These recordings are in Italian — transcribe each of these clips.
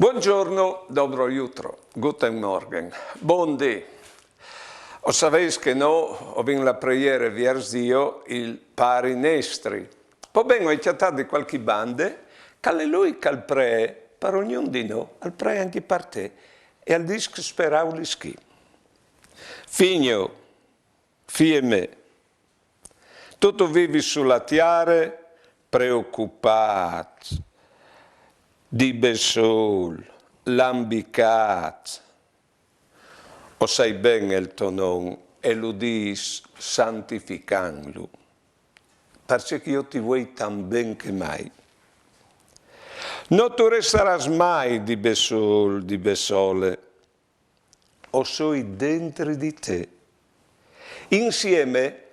Buongiorno, dobro jutro, guten Morgen, bon dì. O sapeis che no, ho vinto la preghiera vers Dio il pari nestri. Poi vengo a chattare di qualche bande, che lui che al pre, per ognuno di noi, al pre anche per te, e al disc speravo li schi. Figlio, figlie me, tutto vivi sulla tiare, preoccupato, di besol, lambicat. O sai ben il tonon e lo dis santificandolo, perché io ti vuoi tan ben che mai. Non tu resteras mai di besol, di besole, o soi dentro di te. Insieme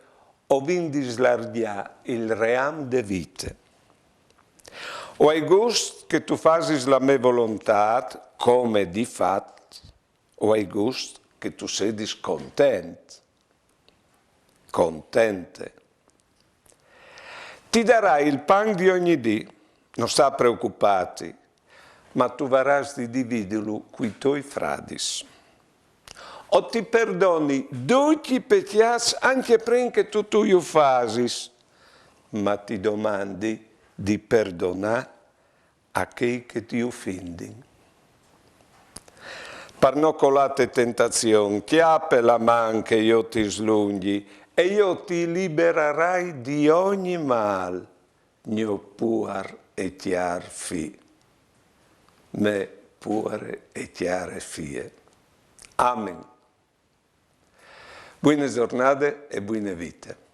ho vinto di slargiare il ream de vite. O hai gusto che tu fasis la mia volontà come di fatto, o hai gusto che tu sei discontento, contente. Ti darai il pan di ogni dì, non sta preoccupati, ma tu varrai di dividerlo coi tuoi fradis. O ti perdoni tutti i peccati anche prima che tu io fasis, ma ti domandi di perdonare a chi che ti offendi. Per non colate tentazioni, chiappe la man che io ti slunghi e io ti libererai di ogni mal, mio puar e chiar fi. Me puare e chiare fie. Amen. Buone giornate e buone vite.